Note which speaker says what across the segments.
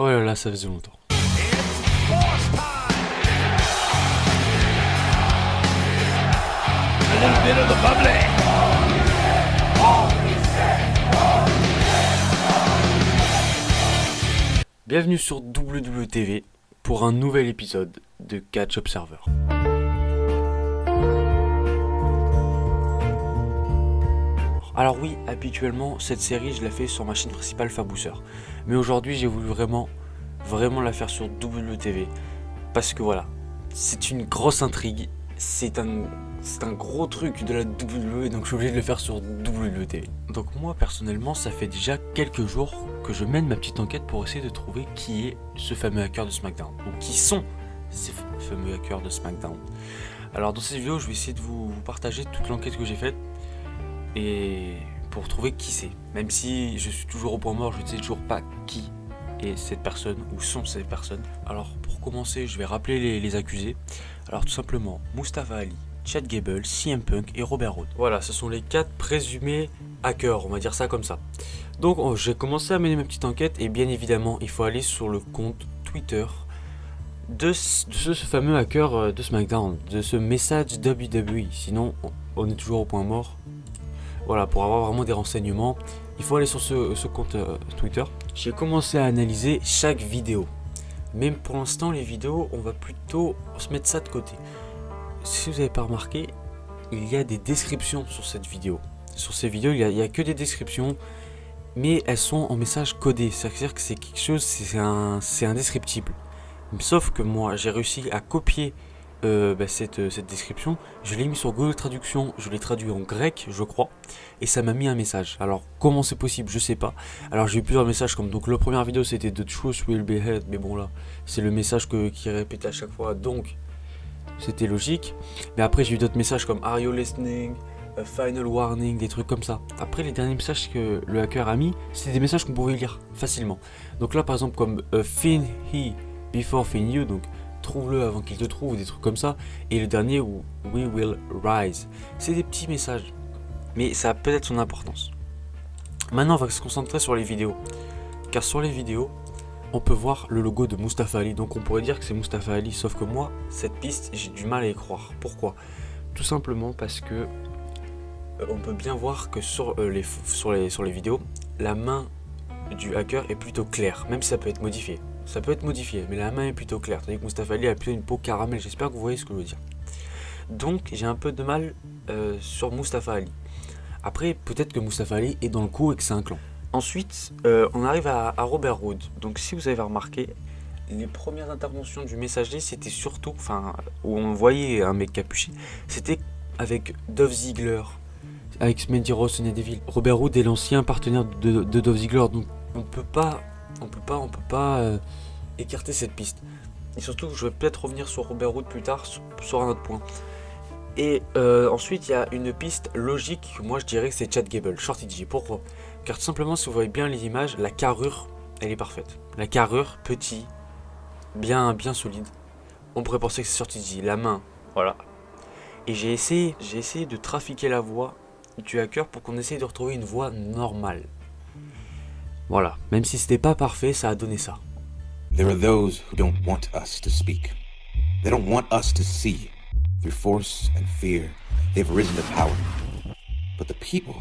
Speaker 1: Oh là là, ça faisait longtemps.
Speaker 2: A little bit of the bubbly.
Speaker 1: Bienvenue sur WWTV pour un nouvel épisode de Catch Observer. Alors oui, habituellement, cette série, je la fais sur ma chaîne principale Fabousseur. Mais aujourd'hui, j'ai voulu vraiment la faire sur WWTV. Parce que voilà, c'est une grosse intrigue, c'est un gros truc de la WWE, donc je suis obligé de le faire sur WWTV. Donc moi, personnellement, ça fait déjà quelques jours que je mène ma petite enquête pour essayer de trouver qui est ce fameux hacker de SmackDown. Ou qui sont ces fameux hackers de SmackDown. Alors dans cette vidéo, je vais essayer de vous partager toute l'enquête que j'ai faite. Et pour trouver qui c'est. Même si je suis toujours au point mort, je ne sais toujours pas qui est cette personne ou sont ces personnes. Alors pour commencer, je vais rappeler les accusés. Alors tout simplement, Mustafa Ali, Chad Gable, CM Punk et Robert Roode. Voilà, ce sont les 4 présumés hackers, on va dire ça comme ça. Donc j'ai commencé à mener ma petite enquête et bien évidemment, il faut aller sur le compte Twitter de ce fameux hacker de SmackDown, de ce message WWE. Sinon, on est toujours au point mort. Voilà, pour avoir vraiment des renseignements, il faut aller sur ce compte Twitter. J'ai commencé à analyser chaque vidéo. Même pour l'instant, les vidéos, on va plutôt se mettre ça de côté. Si vous n'avez pas remarqué, il y a des descriptions sur cette vidéo. Sur ces vidéos, il n'y a que des descriptions, mais elles sont en message codé. C'est-à-dire que c'est quelque chose, c'est indescriptible. Sauf que moi, j'ai réussi à copier cette description, je l'ai mis sur Google Traduction, je l'ai traduit en grec je crois, et ça m'a mis un message. Alors comment c'est possible, je sais pas. Alors j'ai eu plusieurs messages, comme donc la première vidéo c'était The Truth Will Be Heard, mais bon là c'est le message qui est répété à chaque fois, donc c'était logique. Mais après j'ai eu d'autres messages comme Are you listening, a final warning, des trucs comme ça. Après les derniers messages que le hacker a mis, c'était des messages qu'on pouvait lire facilement. Donc là par exemple comme Find he before find you, donc trouve-le avant qu'il te trouve, des trucs comme ça. Et le dernier, où We Will Rise. C'est des petits messages, mais ça a peut-être son importance. Maintenant, on va se concentrer sur les vidéos. Car sur les vidéos, on peut voir le logo de Mustafa Ali. Donc on pourrait dire que c'est Mustafa Ali, sauf que moi, cette piste, j'ai du mal à y croire. Pourquoi ? Tout simplement parce que on peut bien voir que sur les vidéos, la main du hacker est plutôt claire, même si ça peut être modifié. Ça peut être modifié, mais la main est plutôt claire. Tandis que Mustafa Ali a plutôt une peau caramel. J'espère que vous voyez ce que je veux dire. Donc j'ai un peu de mal sur Mustafa Ali. Après, peut-être que Mustafa Ali est dans le coup et que c'est un clan. Ensuite, on arrive à Robert Roode. Donc si vous avez remarqué, les premières interventions du messager, c'était surtout, où on voyait un mec capuché, c'était avec Dolph Ziggler, avec Smendiros, Sonya Deville. Robert Roode est l'ancien partenaire de Dolph Ziggler, donc on peut pas écarter cette piste. Et surtout, je vais peut-être revenir sur Robert Roode plus tard sur un autre point. Et ensuite, il y a une piste logique. Moi, je dirais que c'est Chad Gable, Shorty G. Pourquoi ? Car tout simplement, si vous voyez bien les images, la carrure, elle est parfaite. La carrure, petit, bien solide. On pourrait penser que c'est Shorty G. La main, voilà. Et j'ai essayé de trafiquer la voix du hacker pour qu'on essaye de retrouver une voix normale. Voilà, même si c'était pas parfait, ça a donné ça.
Speaker 3: There are those who don't want us to speak. They don't want us to see. Through force and fear, they've risen to power. But the people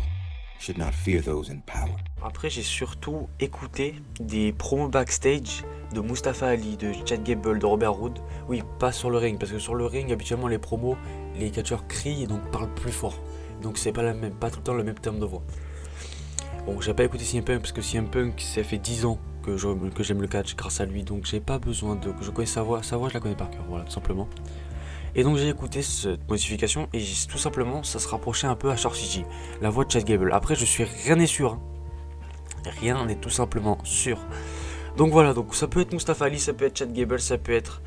Speaker 3: should not fear those in power.
Speaker 1: Après, j'ai surtout écouté des promos backstage de Mustafa Ali, de Chad Gable, de Robert Roode. Oui, pas sur le ring, parce que sur le ring, habituellement, les promos, les catcheurs crient et donc parlent plus fort. Donc c'est pas tout le temps le même terme de voix. Bon, j'ai pas écouté CM Punk parce que CM Punk, ça fait 10 ans que j'aime le catch grâce à lui, donc j'ai pas besoin je connais sa voix je la connais par cœur, voilà, tout simplement. Et donc j'ai écouté cette modification et tout simplement ça se rapprochait un peu à Shorty G, la voix de Chad Gable. Après rien n'est sûr, hein. Rien n'est tout simplement sûr. Donc voilà, donc ça peut être Mustafa Ali, ça peut être Chad Gable, ça peut être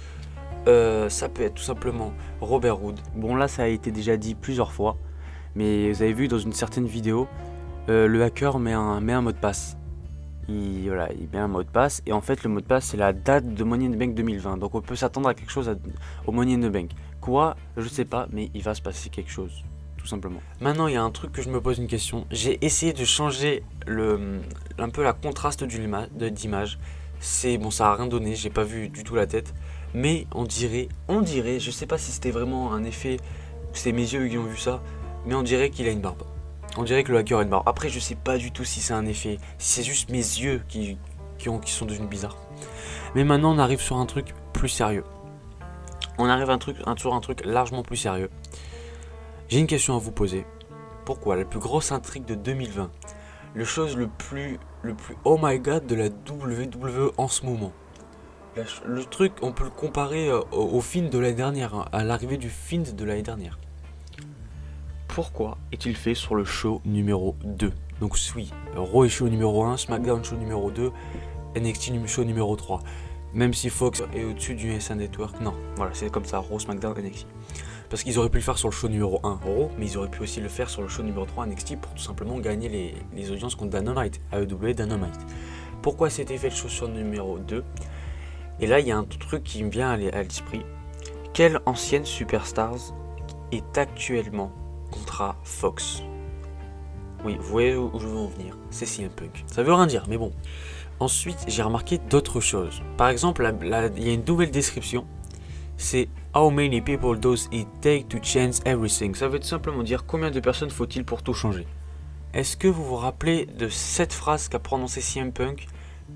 Speaker 1: tout simplement Robert Roode. Bon là ça a été déjà dit plusieurs fois, mais vous avez vu dans une certaine vidéo, le hacker met un mot de passe. Il met un mot de passe et en fait le mot de passe c'est la date de Money in the Bank 2020. Donc on peut s'attendre à quelque chose au Money in the Bank. Quoi ? Je sais pas, mais il va se passer quelque chose, tout simplement. Maintenant il y a un truc que je me pose une question. J'ai essayé de changer un peu la contraste d'image. C'est bon, ça a rien donné, j'ai pas vu du tout la tête. Mais on dirait, je sais pas si c'était vraiment un effet, c'est mes yeux qui ont vu ça, mais on dirait qu'il a une barbe. On dirait que le hacker a une barbe. Après, je sais pas du tout si c'est un effet, si c'est juste mes yeux qui sont devenus bizarres. Mais maintenant, on arrive sur un truc plus sérieux. On arrive sur un truc largement plus sérieux. J'ai une question à vous poser. Pourquoi la plus grosse intrigue de 2020, le chose le plus oh my god de la WWE en ce moment? Le truc, on peut le comparer au film de l'année dernière, hein, à l'arrivée du film de l'année dernière. Pourquoi est-il fait sur le show numéro 2? Donc oui, Raw est show numéro 1, SmackDown show numéro 2, NXT show numéro 3. Même si Fox est au-dessus du USA Network, non. Voilà, c'est comme ça, Raw, SmackDown, NXT. Parce qu'ils auraient pu le faire sur le show numéro 1, Raw, mais ils auraient pu aussi le faire sur le show numéro 3, NXT, pour tout simplement gagner les audiences contre Dynamite, AEW Dynamite. Pourquoi c'était fait le show sur le numéro 2? Et là, il y a un truc qui me vient à l'esprit. Quelle ancienne superstars est actuellement contrat Fox? Oui, vous voyez où je veux en venir. C'est CM Punk. Ça veut rien dire, mais bon. Ensuite, j'ai remarqué d'autres choses. Par exemple, il y a une nouvelle description. C'est How many people does it take to change everything? Ça veut tout simplement dire combien de personnes faut-il pour tout changer. Est-ce que vous vous rappelez de cette phrase qu'a prononcée CM Punk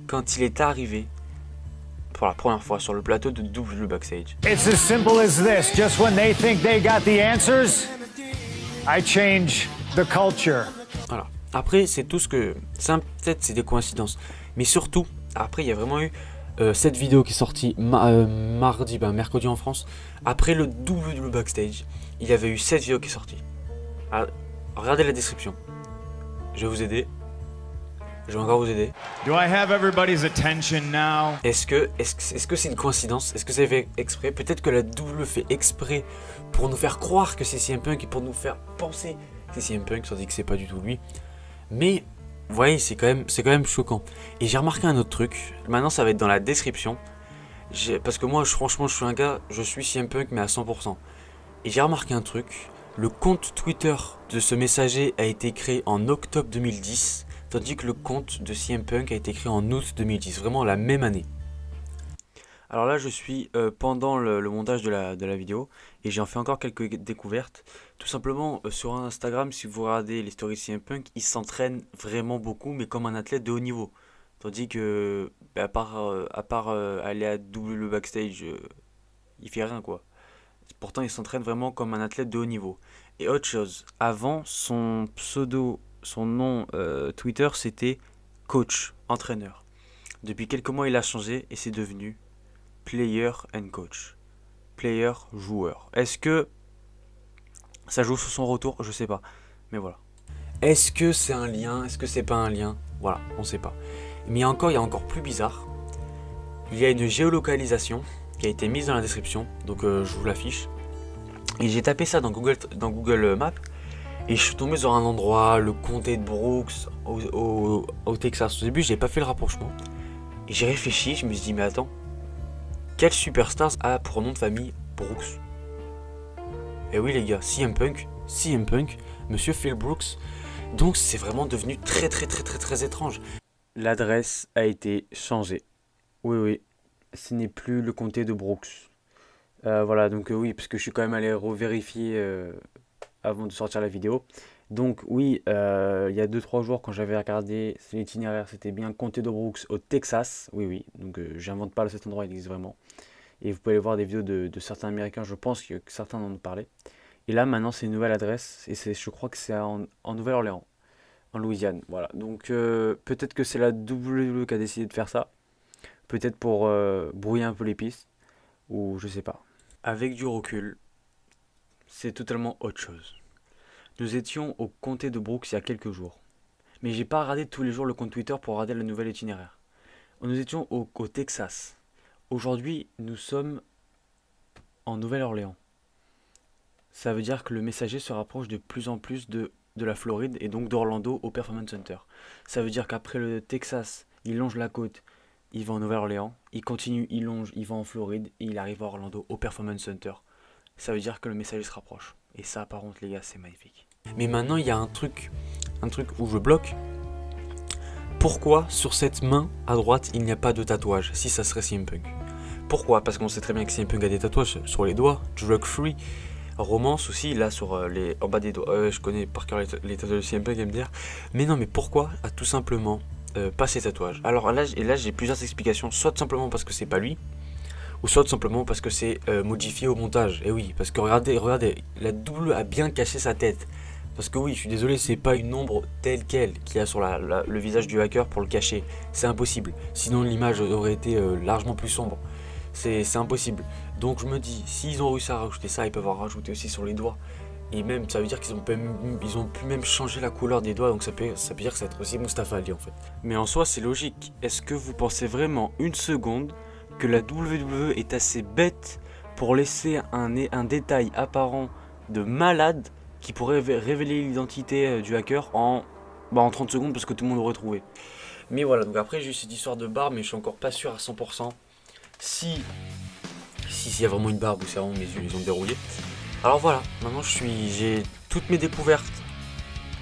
Speaker 1: quand il est arrivé pour la première fois sur le plateau de WWE Backstage?
Speaker 2: It's as simple as this. Just when they think they got the answers, I change the culture.
Speaker 1: Voilà. Après, c'est tout ce que... peut-être c'est des coïncidences. Mais surtout, après, il y a vraiment eu cette vidéo qui est sortie mercredi en France. Après le WWE Backstage, il y avait eu cette vidéo qui est sortie. Alors, regardez la description. Je vais vous aider. Je vais encore vous aider.
Speaker 2: Do I have everybody's attention now?
Speaker 1: Est-ce que c'est une coïncidence? Est-ce que c'est fait exprès? Peut-être que la WWE fait exprès pour nous faire croire que c'est CM Punk et pour nous faire penser que c'est CM Punk, sans dire que c'est pas du tout lui. Mais vous voyez, c'est quand même choquant. Et j'ai remarqué un autre truc. Maintenant, ça va être dans la description. Parce que moi, franchement, je suis un gars, je suis CM Punk, mais à 100%. Et j'ai remarqué un truc. Le compte Twitter de ce messager a été créé en octobre 2010. Tandis que le compte de CM Punk a été créé en août 2010, vraiment la même année. Alors là, je suis pendant le montage de la vidéo et j'en fais encore quelques découvertes. Tout simplement, sur Instagram, si vous regardez les stories de CM Punk, il s'entraîne vraiment beaucoup, mais comme un athlète de haut niveau. Tandis que, à part aller à le backstage, il fait rien quoi. Pourtant, il s'entraîne vraiment comme un athlète de haut niveau. Et autre chose, avant, son nom Twitter, c'était coach, entraîneur. Depuis quelques mois, il a changé et c'est devenu player and coach. Player, joueur. Est-ce que ça joue sur son retour? Je sais pas. Mais voilà. Est-ce que c'est un lien? Est-ce que c'est pas un lien? Voilà, on sait pas. Mais il y a encore plus bizarre. Il y a une géolocalisation qui a été mise dans la description. Donc je vous l'affiche. Et j'ai tapé ça dans Google Maps. Et je suis tombé sur un endroit, le comté de Brooks, au Texas. Au début, j'ai pas fait le rapprochement. Et j'ai réfléchi, je me suis dit, mais attends, quel superstar a pour nom de famille Brooks? Et oui les gars, CM Punk, Monsieur Phil Brooks. Donc c'est vraiment devenu très étrange. L'adresse a été changée. Oui, ce n'est plus le comté de Brooks. Voilà, donc oui, parce que je suis quand même allé revérifier avant de sortir la vidéo. Donc oui, il y a 2-3 jours quand j'avais regardé l'itinéraire, c'était bien comté de Brooks au Texas. Oui, donc j'invente pas cet endroit, il existe vraiment. Et vous pouvez aller voir des vidéos de certains Américains, je pense que certains en ont parlé. Et là maintenant c'est une nouvelle adresse, et je crois que c'est en Nouvelle-Orléans, en Louisiane. Voilà, donc peut-être que c'est la WWE qui a décidé de faire ça. Peut-être pour brouiller un peu les pistes, ou je sais pas. Avec du recul, c'est totalement autre chose. Nous étions au comté de Brooks il y a quelques jours. Mais j'ai pas regardé tous les jours le compte Twitter pour regarder le nouvel itinéraire. Nous étions au Texas. Aujourd'hui, nous sommes en Nouvelle-Orléans. Ça veut dire que le messager se rapproche de plus en plus de la Floride et donc d'Orlando au Performance Center. Ça veut dire qu'après le Texas, il longe la côte, il va en Nouvelle-Orléans, il continue, il longe, il va en Floride et il arrive à Orlando au Performance Center. Ça veut dire que le messager se rapproche. Et ça, par contre, les gars, c'est magnifique. Mais maintenant, il y a un truc où je bloque. Pourquoi sur cette main à droite il n'y a pas de tatouage si ça serait CM Punk? Pourquoi? Parce qu'on sait très bien que CM Punk a des tatouages sur les doigts, drug free, romance aussi, là sur en bas des doigts. Je connais par cœur les tatouages de CM Punk, à me dire. Mais non, mais pourquoi tout simplement pas ses tatouages? Alors là, j'ai plusieurs explications, soit tout simplement parce que c'est pas lui, ou soit tout simplement parce que c'est modifié au montage. Et oui, parce que regardez, la double a bien caché sa tête. Parce que oui, je suis désolé, c'est pas une ombre telle quelle qu'il y a sur le visage du hacker pour le cacher. C'est impossible. Sinon l'image aurait été largement plus sombre. C'est impossible. Donc je me dis, s'ils ont réussi à rajouter ça, ils peuvent en rajouter aussi sur les doigts. Et même, ça veut dire qu'ils ont pu même changer la couleur des doigts. Donc ça peut dire que ça va être aussi Mustafa Ali en fait. Mais en soi, c'est logique. Est-ce que vous pensez vraiment une seconde que la WWE est assez bête pour laisser un détail apparent de malade qui pourrait révéler l'identité du hacker en 30 secondes parce que tout le monde l'aurait trouvé? Mais voilà, donc après j'ai eu cette histoire de barbe, mais je suis encore pas sûr à 100% si y a vraiment une barbe ou c'est vraiment mes yeux, ils ont dérouillé. Alors voilà, maintenant j'ai toutes mes découvertes,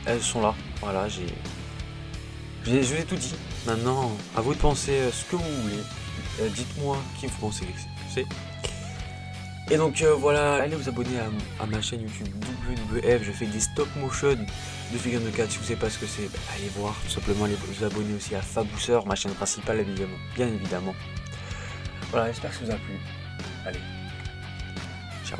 Speaker 1: elles sont là, voilà, je vous ai tout dit. Maintenant, à vous de penser ce que vous voulez. Dites-moi qui vous pensez que c'est. Et donc voilà, allez vous abonner à ma chaîne YouTube WWF, je fais des stop motion de figurines de 4, si vous ne savez pas ce que c'est, allez voir, tout simplement allez vous abonner aussi à Fabousseur, ma chaîne principale évidemment, bien évidemment. Voilà, j'espère que ça vous a plu. Allez, ciao.